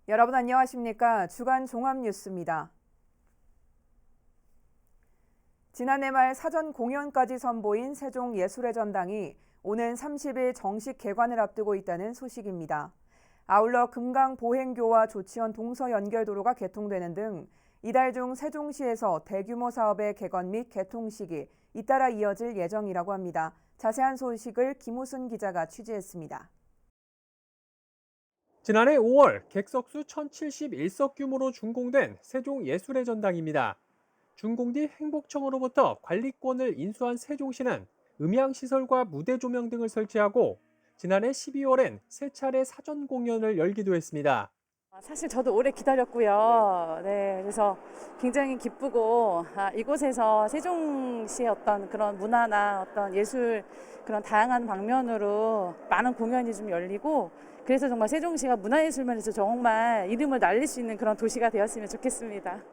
여러분 안녕하십니까? 주간 종합뉴스입니다. 지난해 말 사전 공연까지 선보인 세종예술의 전당이 오는 30일 정식 개관을 앞두고 있다는 소식입니다. 아울러 금강 보행교와 조치원 동서 연결도로가 개통되는 등 이달 중 세종시에서 대규모 사업의 개관 및 개통식이 잇따라 이어질 예정이라고 합니다. 자세한 소식을 김우순 기자가 취재했습니다. 지난해 5월 객석수 1071석 규모로 준공된 세종예술의 전당입니다. 준공 뒤 행복청으로부터 관리권을 인수한 세종시는 음향시설과 무대 조명 등을 설치하고 지난해 12월엔 세 차례 사전 공연을 열기도 했습니다. 사실 저도 오래 기다렸고요. 네, 그래서 굉장히 기쁘고 이곳에서 세종시의 어떤 그런 문화나 어떤 예술 그런 다양한 방면으로 많은 공연이 좀 열리고 그래서 정말 세종시가 문화예술면에서 정말 이름을 날릴 수 있는 그런 도시가 되었으면 좋겠습니다.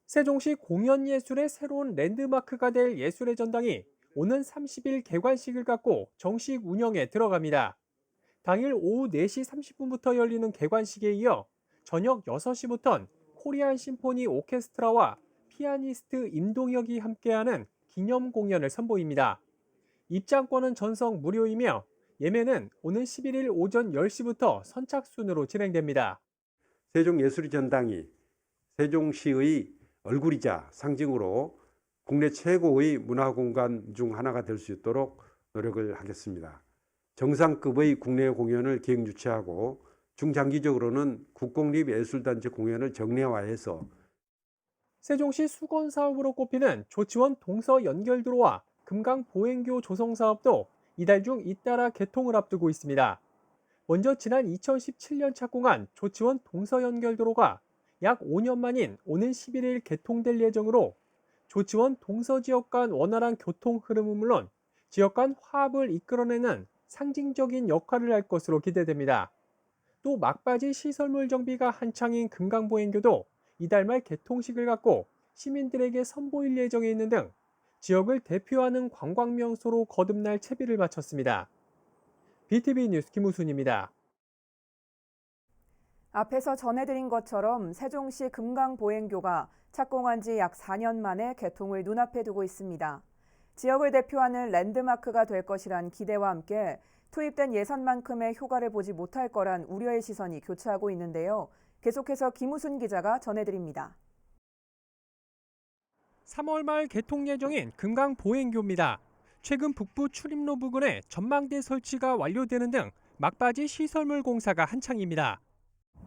세종시 공연예술의 새로운 랜드마크가 될 예술의 전당이 오는 30일 개관식을 갖고 정식 운영에 들어갑니다. 당일 오후 4시 30분부터 열리는 개관식에 이어 저녁 6시부턴 코리안 심포니 오케스트라와 피아니스트 임동혁이 함께하는 기념 공연을 선보입니다. 입장권은 전석 무료이며 예매는 오는 11일 오전 10시부터 선착순으로 진행됩니다. 세종예술의 전당이 세종시의 얼굴이자 상징으로 국내 최고의 문화공간 중 하나가 될 수 있도록 노력을 하겠습니다. 정상급의 국내 공연을 기획 유치하고 중장기적으로는 국공립예술단지 공연을 정례화해서 세종시 수건 사업으로 꼽히는 조치원 동서 연결도로와 금강 보행교 조성 사업도 이달 중 잇따라 개통을 앞두고 있습니다. 먼저 지난 2017년 착공한 조치원 동서 연결도로가 약 5년 만인 오는 11일 개통될 예정으로 조치원 동서 지역 간 원활한 교통 흐름은 물론 지역 간 화합을 이끌어내는 상징적인 역할을 할 것으로 기대됩니다. 또 막바지 시설물 정비가 한창인 금강보행교도 이달 말 개통식을 갖고 시민들에게 선보일 예정에 있는 등 지역을 대표하는 관광명소로 거듭날 채비를 마쳤습니다. BTV 뉴스 김우순입니다. 앞에서 전해드린 것처럼 세종시 금강보행교가 착공한 지 약 4년 만에 개통을 눈앞에 두고 있습니다. 지역을 대표하는 랜드마크가 될 것이란 기대와 함께 투입된 예산만큼의 효과를 보지 못할 거란 우려의 시선이 교차하고 있는데요. 계속해서 김우순 기자가 전해드립니다. 3월 말 개통 예정인 금강보행교입니다. 최근 북부 출입로 부근에 전망대 설치가 완료되는 등 막바지 시설물 공사가 한창입니다.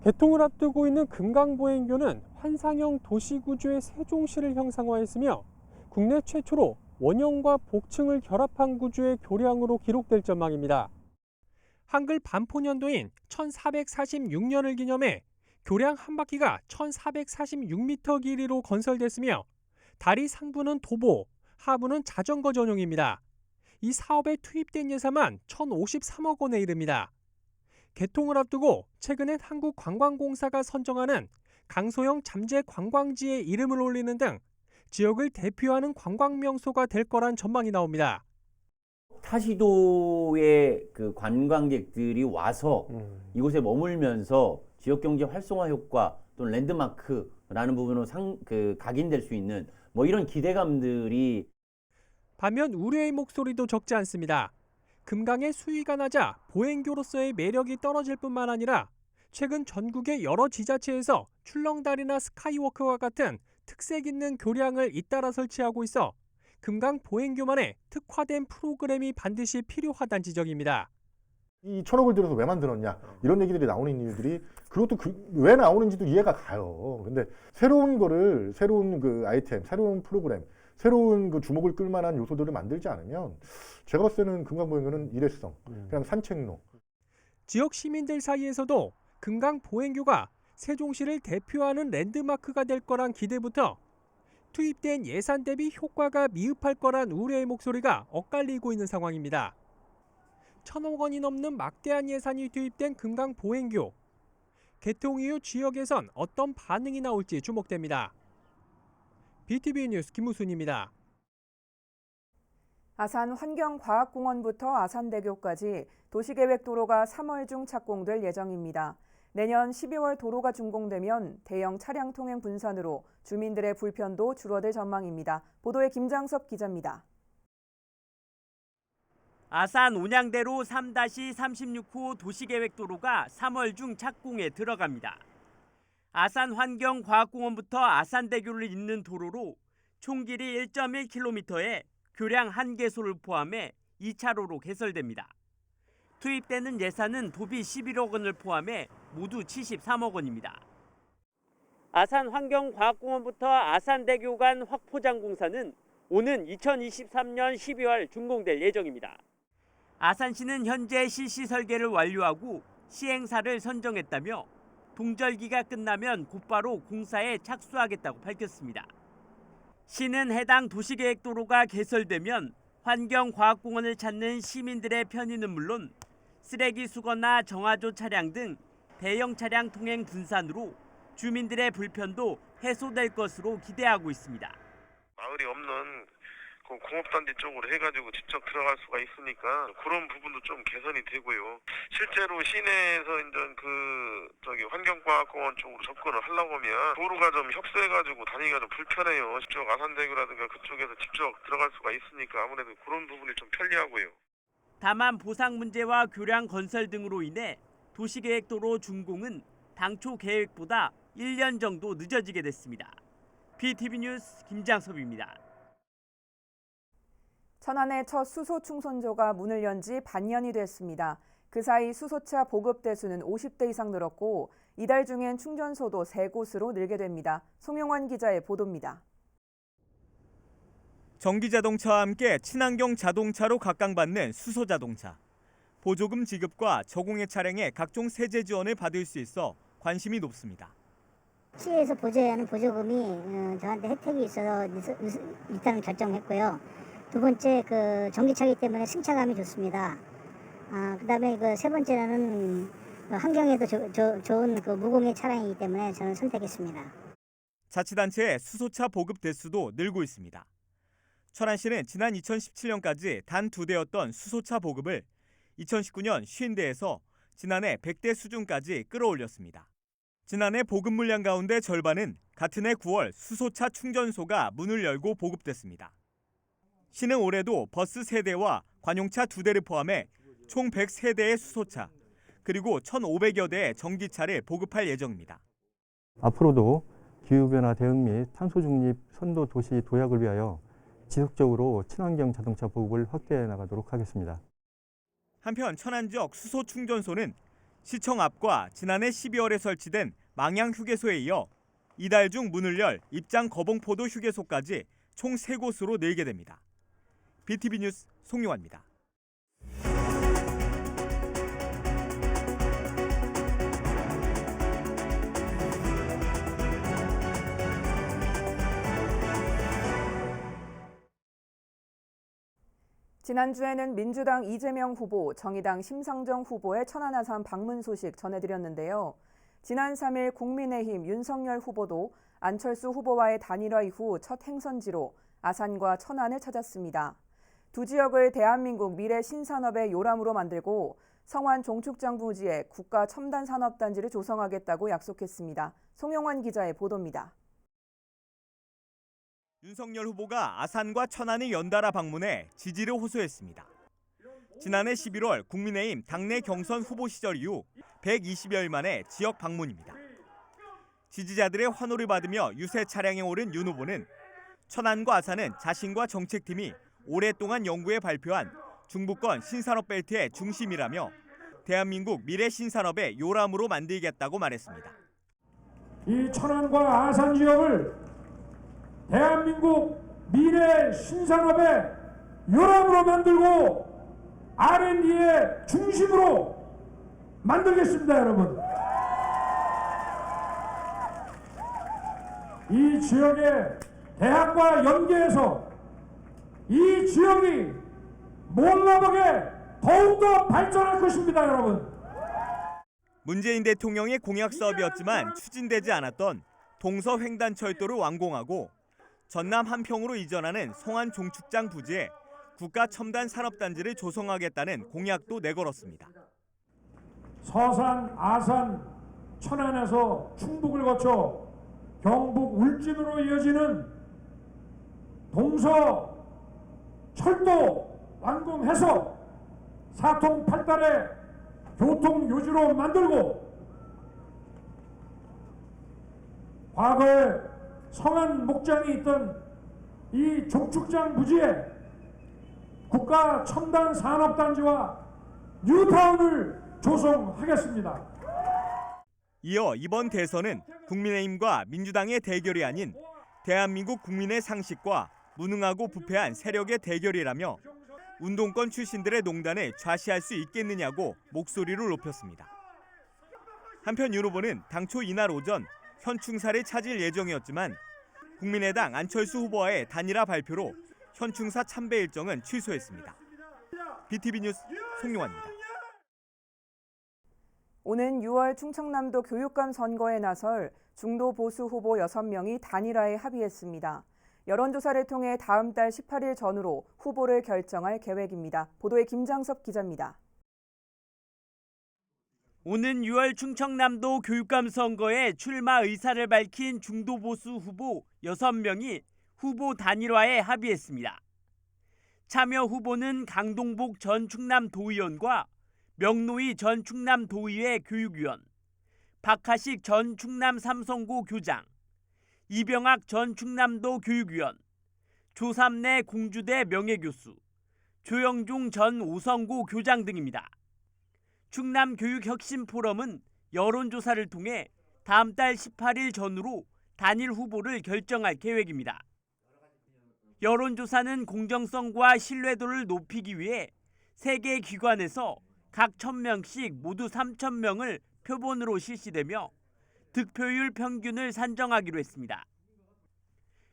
개통을 앞두고 있는 금강보행교는 환상형 도시구조의 세종시를 형상화했으며 국내 최초로 원형과 복층을 결합한 구조의 교량으로 기록될 전망입니다. 한글 반포년도인 1446년을 기념해 교량 한 바퀴가 1446m 길이로 건설됐으며 다리 상부는 도보, 하부는 자전거 전용입니다. 이 사업에 투입된 예산만 1,053억 원에 이릅니다. 개통을 앞두고 최근엔 한국관광공사가 선정하는 강소형 잠재 관광지에 이름을 올리는 등 지역을 대표하는 관광명소가 될 거란 전망이 나옵니다. 타시도의 그 관광객들이 와서 이곳에 머물면서 지역경제 활성화 효과 또는 랜드마크라는 부분으로 각인될 수 있는 뭐 이런 기대감들이. 반면 우려의 목소리도 적지 않습니다. 금강의 수위가 낮아 보행교로서의 매력이 떨어질 뿐만 아니라 최근 전국의 여러 지자체에서 출렁다리나 스카이워크와 같은 특색 있는 교량을 잇따라 설치하고 있어 금강 보행교만의 특화된 프로그램이 반드시 필요하다는 지적입니다. 이 천억을 들여서 왜 만들었냐 이런 얘기들이 나오는 이유들이 그것도 왜 나오는지도 이해가 가요. 근데 새로운 거를 새로운 그 아이템, 새로운 프로그램, 새로운 그 주목을 끌만한 요소들을 만들지 않으면 제가 봤을 때는 금강보행교는 일회성, 그냥 산책로. 지역 시민들 사이에서도 금강 보행교가 세종시를 대표하는 랜드마크가 될 거란 기대부터 투입된 예산 대비 효과가 미흡할 거란 우려의 목소리가 엇갈리고 있는 상황입니다. 1,000억 원이 넘는 막대한 예산이 투입된 금강 보행교. 개통 이후 지역에선 어떤 반응이 나올지 주목됩니다. BTV 뉴스 김우순입니다. 아산 환경과학공원부터 아산대교까지 도시계획도로가 3월 중 착공될 예정입니다. 내년 12월 도로가 준공되면 대형 차량 통행 분산으로 주민들의 불편도 줄어들 전망입니다. 보도에 김장섭 기자입니다. 아산 온양대로 3-36호 도시계획도로가 3월 중 착공에 들어갑니다. 아산 환경과학공원부터 아산대교를 잇는 도로로 총 길이 1.1km에 교량 1개소를 포함해 2차로로 개설됩니다. 투입되는 예산은 도비 11억 원을 포함해 모두 73억 원입니다. 아산 환경과학공원부터 아산대교 간 확포장 공사는 오는 2023년 12월 준공될 예정입니다. 아산시는 현재 실시 설계를 완료하고 시행사를 선정했다며 동절기가 끝나면 곧바로 공사에 착수하겠다고 밝혔습니다. 시는 해당 도시계획도로가 개설되면 환경과학공원을 찾는 시민들의 편의는 물론 쓰레기 수거나 정화조 차량 등 대형 차량 통행 분산으로 주민들의 불편도 해소될 것으로 기대하고 있습니다. 마을이 없는 그 공업단지 쪽으로 해가지고 직접 들어갈 수가 있으니까 그런 부분도 좀 개선이 되고요. 실제로 시내에서 이제 환경과학공원 쪽으로 접근을 하려고 하면 도로가 좀 협소해가지고 다니기가 좀 불편해요. 직접 아산대교라든가 그쪽에서 직접 들어갈 수가 있으니까 아무래도 그런 부분이 좀 편리하고요. 다만 보상 문제와 교량 건설 등으로 인해 도시계획도로 준공은 당초 계획보다 1년 정도 늦어지게 됐습니다. BTV 뉴스 김장섭입니다. 천안의 첫 수소 충선소가 문을 연 지 반년이 됐습니다. 그 사이 수소차 보급 대수는 50대 이상 늘었고 이달 중엔 충전소도 3곳으로 늘게 됩니다. 송영환 기자의 보도입니다. 전기자동차와 함께 친환경 자동차로 각광받는 수소자동차. 보조금 지급과 저공해 차량의 각종 세제 지원을 받을 수 있어 관심이 높습니다. 시에서 보조하는 보조금이 저한테 혜택이 있어서 일단은 결정했고요. 두 번째 전기차이기 때문에 승차감이 좋습니다. 그다음에 세 번째는 환경에도 좋은 무공해 차량이기 때문에 저는 선택했습니다. 자치단체의 수소차 보급 대수도 늘고 있습니다. 천안시는 지난 2017년까지 단 2대였던 수소차 보급을 2019년 50대에서 지난해 100대 수준까지 끌어올렸습니다. 지난해 보급 물량 가운데 절반은 같은 해 9월 수소차 충전소가 문을 열고 보급됐습니다. 시는 올해도 버스 3대와 관용차 2대를 포함해 총 103대의 수소차, 그리고 1,500여 대의 전기차를 보급할 예정입니다. 앞으로도 기후변화 대응 및 탄소 중립 선도 도시 도약을 위하여 지속적으로 친환경 자동차 보급을 확대해 나가도록 하겠습니다. 한편 천안 지역 수소 충전소는 시청 앞과 지난해 12월에 설치된 망양 휴게소에 이어 이달 중 문을 열 입장 거봉포도 휴게소까지 총 3곳으로 늘게 됩니다. BTV 뉴스 송용환입니다. 지난주에는 민주당 이재명 후보, 정의당 심상정 후보의 천안 아산 방문 소식 전해드렸는데요. 지난 3일 국민의힘 윤석열 후보도 안철수 후보와의 단일화 이후 첫 행선지로 아산과 천안을 찾았습니다. 두 지역을 대한민국 미래 신산업의 요람으로 만들고 성완 종축장 부지에 국가 첨단 산업단지를 조성하겠다고 약속했습니다. 송영환 기자의 보도입니다. 윤석열 후보가 아산과 천안을 연달아 방문해 지지를 호소했습니다. 지난해 11월 국민의힘 당내 경선 후보 시절 이후 120여일 만에 지역 방문입니다. 지지자들의 환호를 받으며 유세 차량에 오른 윤 후보는 천안과 아산은 자신과 정책팀이 오랫동안 연구해 발표한 중부권 신산업벨트의 중심이라며 대한민국 미래 신산업의 요람으로 만들겠다고 말했습니다. 이 천안과 아산 지역을 대한민국 미래 신산업의 요람으로 만들고 R&D의 중심으로 만들겠습니다, 여러분. 이 지역의 대학과 연계해서 이 지역이 몰라보게 더욱더 발전할 것입니다, 여러분. 문재인 대통령의 공약 사업이었지만 추진되지 않았던 동서횡단철도를 완공하고 전남 한평으로 이전하는 성완 종축장 부지에 국가 첨단 산업단지를 조성하겠다는 공약도 내걸었습니다. 서산, 아산 천안에서 충북을 거쳐 경북 울진으로 이어지는 동서 철도 완공해서 사통팔달의 교통 요지로 만들고 과거에 성안 목장이 있던 이 종축장 부지에 국가 첨단 산업단지와 뉴타운을 조성하겠습니다. 이어 이번 대선은 국민의힘과 민주당의 대결이 아닌 대한민국 국민의 상식과 무능하고 부패한 세력의 대결이라며 운동권 출신들의 농단을 좌시할 수 있겠느냐고 목소리를 높였습니다. 한편 윤 후보는 당초 이날 오전 현충사를 찾을 예정이었지만 국민의당 안철수 후보와의 단일화 발표로 현충사 참배 일정은 취소했습니다. BTV 뉴스 송용환입니다. 오는 6월 충청남도 교육감 선거에 나설 중도 보수 후보 6명이 단일화에 합의했습니다. 여론조사를 통해 다음 달 18일 전후로 후보를 결정할 계획입니다. 보도에 김장섭 기자입니다. 오는 6월 충청남도 교육감 선거에 출마 의사를 밝힌 중도 보수 후보 6명이 후보 단일화에 합의했습니다. 참여 후보는 강동복 전 충남도의원과 명노희 전 충남도의회 교육위원, 박하식 전 충남 삼성고 교장, 이병학 전 충남도 교육위원, 조삼래 공주대 명예교수, 조영종 전 오성고 교장 등입니다. 충남교육혁신포럼은 여론조사를 통해 다음 달 18일 전후로 단일 후보를 결정할 계획입니다. 여론조사는 공정성과 신뢰도를 높이기 위해 3개 기관에서 각 1,000명씩 모두 3,000명을 표본으로 실시되며 득표율 평균을 산정하기로 했습니다.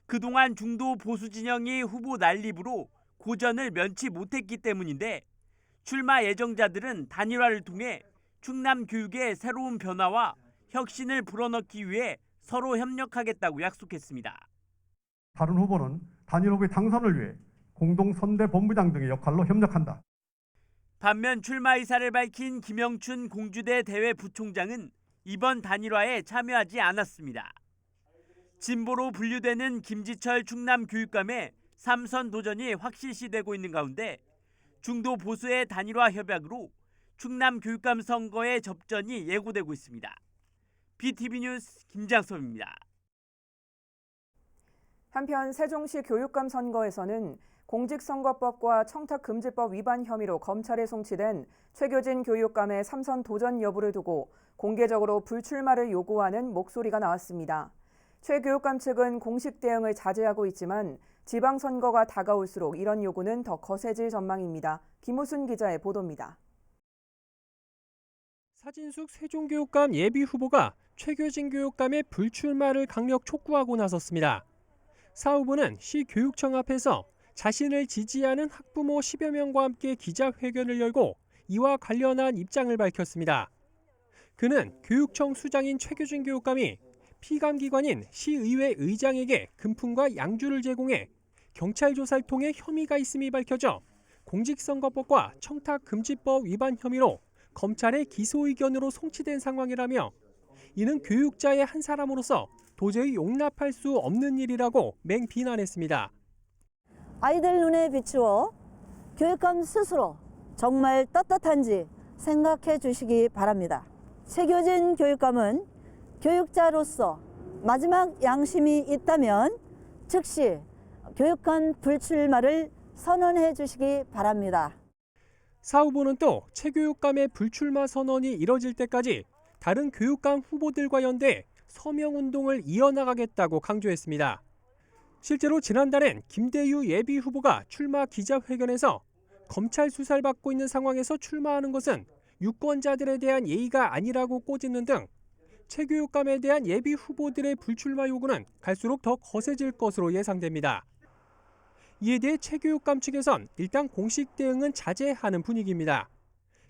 그동안 중도 보수 진영이 후보 난립으로 고전을 면치 못했기 때문인데 출마 예정자들은 단일화를 통해 충남 교육의 새로운 변화와 혁신을 불어넣기 위해 서로 협력하겠다고 약속했습니다. 다른 후보는 단일 후보의 당선을 위해 공동선대본부장 등의 역할로 협력한다. 반면 출마 의사를 밝힌 김영춘 공주대 대회 부총장은 이번 단일화에 참여하지 않았습니다. 진보로 분류되는 김지철 충남교육감의 3선 도전이 확실시되고 있는 가운데 중도 보수의 단일화 협약으로 충남교육감 선거의 접전이 예고되고 있습니다. BTV 뉴스 김장섭입니다. 한편 세종시 교육감 선거에서는 공직선거법과 청탁금지법 위반 혐의로 검찰에 송치된 최교진 교육감의 3선 도전 여부를 두고 공개적으로 불출마를 요구하는 목소리가 나왔습니다. 최 교육감 측은 공식 대응을 자제하고 있지만 지방선거가 다가올수록 이런 요구는 더 거세질 전망입니다. 김우순 기자의 보도입니다. 사진숙 세종교육감 예비후보가 최교진 교육감의 불출마를 강력 촉구하고 나섰습니다. 사 후보는 시 교육청 앞에서 자신을 지지하는 학부모 10여 명과 함께 기자회견을 열고 이와 관련한 입장을 밝혔습니다. 그는 교육청 수장인 최교진 교육감이 피감기관인 시의회 의장에게 금품과 양주를 제공해 경찰 조사를 통해 혐의가 있음이 밝혀져 공직선거법과 청탁금지법 위반 혐의로 검찰의 기소 의견으로 송치된 상황이라며 이는 교육자의 한 사람으로서 도저히 용납할 수 없는 일이라고 맹비난했습니다. 아이들 눈에 비추어 교육감 스스로 정말 떳떳한지 생각해 주시기 바랍니다. 최교진 교육감은 교육자로서 마지막 양심이 있다면 즉시 교육감 불출마를 선언해 주시기 바랍니다. 사 후보는 또 최 교육감의 불출마 선언이 이뤄질 때까지 다른 교육감 후보들과 연대 서명운동을 이어나가겠다고 강조했습니다. 실제로 지난달엔 김대유 예비후보가 출마 기자회견에서 검찰 수사를 받고 있는 상황에서 출마하는 것은 유권자들에 대한 예의가 아니라고 꼬집는 등 최 교육감에 대한 예비후보들의 불출마 요구는 갈수록 더 거세질 것으로 예상됩니다. 이에 대해 최 교육감 측에선 일단 공식 대응은 자제하는 분위기입니다.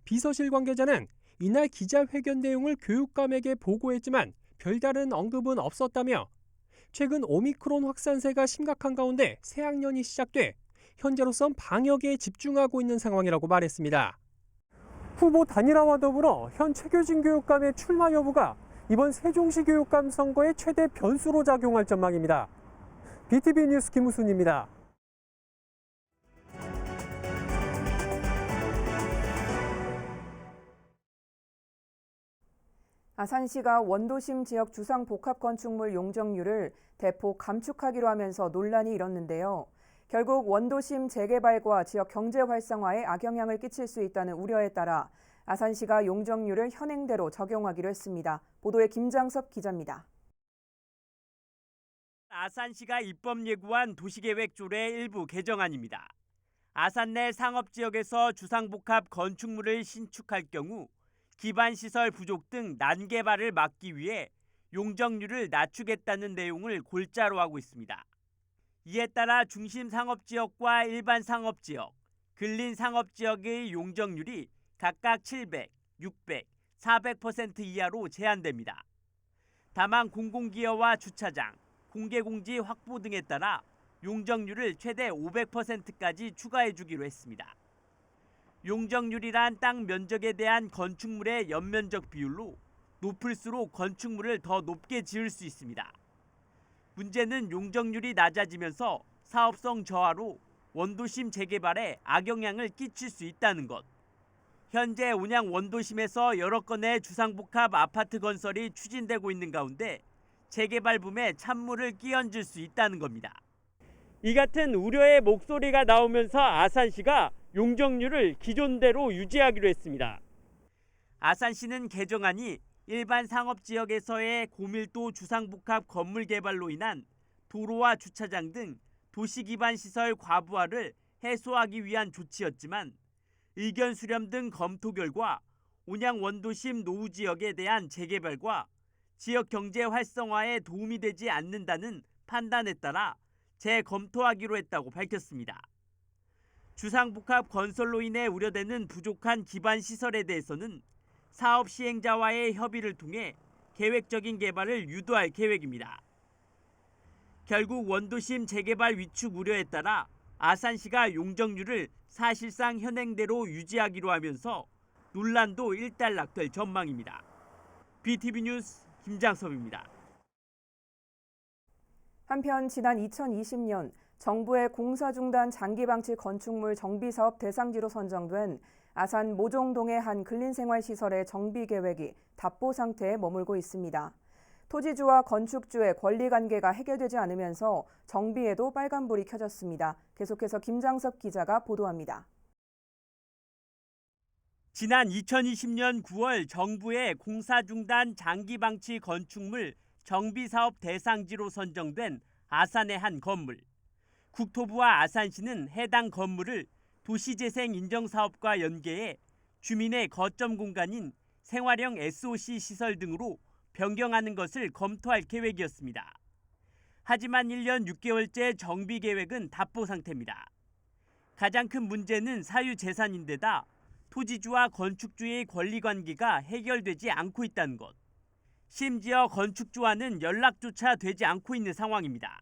비서실 관계자는 이날 기자회견 내용을 교육감에게 보고했지만 별다른 언급은 없었다며 최근 오미크론 확산세가 심각한 가운데 새학년이 시작돼 현재로선 방역에 집중하고 있는 상황이라고 말했습니다. 후보 단일화와 더불어 현 최교진 교육감의 출마 여부가 이번 세종시 교육감 선거의 최대 변수로 작용할 전망입니다. BTV 뉴스 김우순입니다. 아산시가 원도심 지역 주상 복합 건축물 용적률을 대폭 감축하기로 하면서 논란이 일었는데요. 결국 원도심 재개발과 지역 경제 활성화에 악영향을 끼칠 수 있다는 우려에 따라 아산시가 용적률을 현행대로 적용하기로 했습니다. 보도에 김장섭 기자입니다. 아산시가 입법 예고한 도시계획 조례 일부 개정안입니다. 아산 내 상업지역에서 주상복합 건축물을 신축할 경우 기반시설 부족 등 난개발을 막기 위해 용적률을 낮추겠다는 내용을 골자로 하고 있습니다. 이에 따라 중심 상업지역과 일반 상업지역, 근린 상업지역의 용적률이 각각 700, 600, 400% 이하로 제한됩니다. 다만 공공기여와 주차장, 공개공지 확보 등에 따라 용적률을 최대 500%까지 추가해 주기로 했습니다. 용적률이란 땅 면적에 대한 건축물의 연면적 비율로 높을수록 건축물을 더 높게 지을 수 있습니다. 문제는 용적률이 낮아지면서 사업성 저하로 원도심 재개발에 악영향을 끼칠 수 있다는 것. 현재 온양 원도심에서 여러 건의 주상복합 아파트 건설이 추진되고 있는 가운데 재개발 붐에 찬물을 끼얹을 수 있다는 겁니다. 이 같은 우려의 목소리가 나오면서 아산시가 용적률을 기존대로 유지하기로 했습니다. 아산시는 개정안이 일반 상업지역에서의 고밀도 주상복합 건물 개발로 인한 도로와 주차장 등 도시기반 시설 과부하를 해소하기 위한 조치였지만 의견 수렴 등 검토 결과 온양 원도심 노후지역에 대한 재개발과 지역 경제 활성화에 도움이 되지 않는다는 판단에 따라 재검토하기로 했다고 밝혔습니다. 주상복합 건설로 인해 우려되는 부족한 기반 시설에 대해서는 사업 시행자와의 협의를 통해 계획적인 개발을 유도할 계획입니다. 결국 원도심 재개발 위축 우려에 따라 아산시가 용적률을 사실상 현행대로 유지하기로 하면서 논란도 일단락될 전망입니다. BTV 뉴스 김장섭입니다. 한편 지난 2020년 정부의 공사 중단 장기방치 건축물 정비사업 대상지로 선정된 아산 모종동의 한 근린생활시설의 정비 계획이 답보 상태에 머물고 있습니다. 토지주와 건축주의 권리관계가 해결되지 않으면서 정비에도 빨간불이 켜졌습니다. 계속해서 김장섭 기자가 보도합니다. 지난 2020년 9월 정부의 공사 중단 장기방치 건축물 정비사업 대상지로 선정된 아산의 한 건물. 국토부와 아산시는 해당 건물을 도시재생 인정사업과 연계해 주민의 거점 공간인 생활형 SOC 시설 등으로 변경하는 것을 검토할 계획이었습니다. 하지만 1년 6개월째 정비 계획은 답보 상태입니다. 가장 큰 문제는 사유재산인데다 토지주와 건축주의 권리관계가 해결되지 않고 있다는 것. 심지어 건축주와는 연락조차 되지 않고 있는 상황입니다.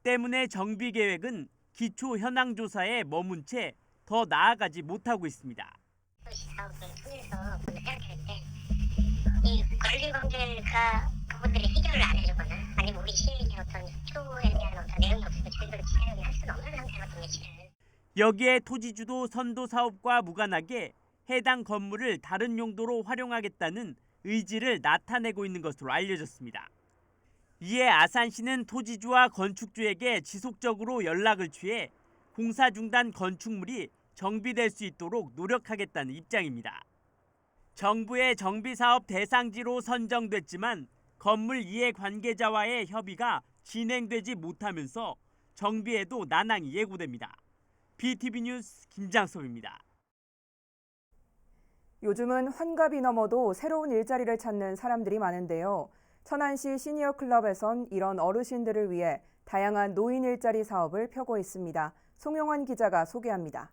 때문에 정비 계획은 기초 현황 조사에 머문 채 더 나아가지 못하고 있습니다. 사업을 통해서 해야 되는데 이 권리관계가 그분들이 해결을 안 해주거나 아니면 우리 시행의 어떤 초에 대한 어떤 내용이 없으면 저희들이 진행을 할 수는 없는 상태거든요. 실은. 여기에 토지주도 선도 사업과 무관하게 해당 건물을 다른 용도로 활용하겠다는 의지를 나타내고 있는 것으로 알려졌습니다. 이에 아산시는 토지주와 건축주에게 지속적으로 연락을 취해 공사 중단 건축물이 정비될 수 있도록 노력하겠다는 입장입니다. 정부의 정비사업 대상지로 선정됐지만 건물 이해 관계자와의 협의가 진행되지 못하면서 정비에도 난항이 예고됩니다. BTV 뉴스 김장섭입니다. 요즘은 환갑이 넘어도 새로운 일자리를 찾는 사람들이 많은데요. 천안시 시니어 클럽에선 이런 어르신들을 위해 다양한 노인 일자리 사업을 펴고 있습니다. 송영환 기자가 소개합니다.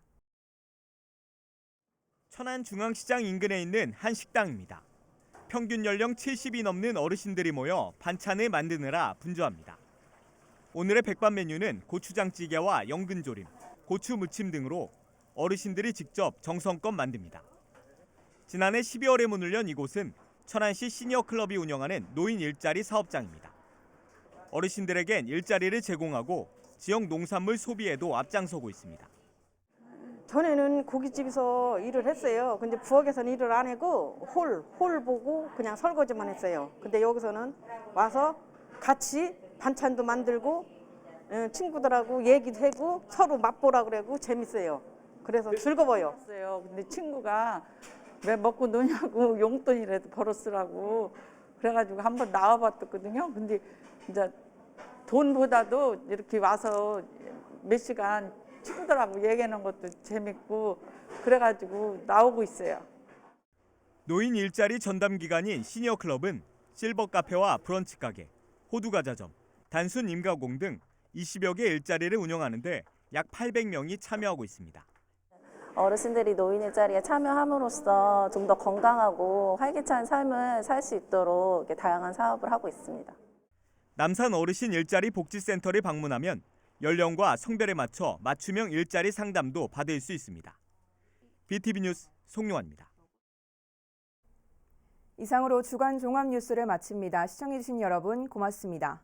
천안중앙시장 인근에 있는 한 식당입니다. 평균 연령 70이 넘는 어르신들이 모여 반찬을 만드느라 분주합니다. 오늘의 백반 메뉴는 고추장찌개와 연근조림, 고추 무침 등으로 어르신들이 직접 정성껏 만듭니다. 지난해 12월에 문을 연 이곳은 천안시 시니어 클럽이 운영하는 노인 일자리 사업장입니다. 어르신들에겐 일자리를 제공하고 지역 농산물 소비에도 앞장서고 있습니다. 전에는 고깃집에서 일을 했어요. 근데 부엌에서는 일을 안 하고 홀 보고 그냥 설거지만 했어요. 근데 여기서는 와서 같이 반찬도 만들고 친구들하고 얘기도 하고 서로 맛보라 그러고 재밌어요. 그래서 즐거워요. 근데 친구가 왜 먹고 노냐고 용돈이라도 벌었으라고 그래가지고 한번 나와봤거든요. 근데 이제 돈보다도 이렇게 와서 몇 시간 친구들하고 얘기하는 것도 재밌고 그래가지고 나오고 있어요. 노인 일자리 전담 기관인 시니어 클럽은 실버 카페와 브런치 가게, 호두 과자점, 단순 임가공 등 20여 개 일자리를 운영하는데 약 800명이 참여하고 있습니다. 어르신들이 노인 일자리에 참여함으로써 좀 더 건강하고 활기찬 삶을 살 수 있도록 이렇게 다양한 사업을 하고 있습니다. 남산 어르신 일자리 복지센터를 방문하면 연령과 성별에 맞춰 맞춤형 일자리 상담도 받을 수 있습니다. BTV 뉴스 송용환입니다. 이상으로 주간 종합 뉴스를 마칩니다. 시청해주신 여러분 고맙습니다.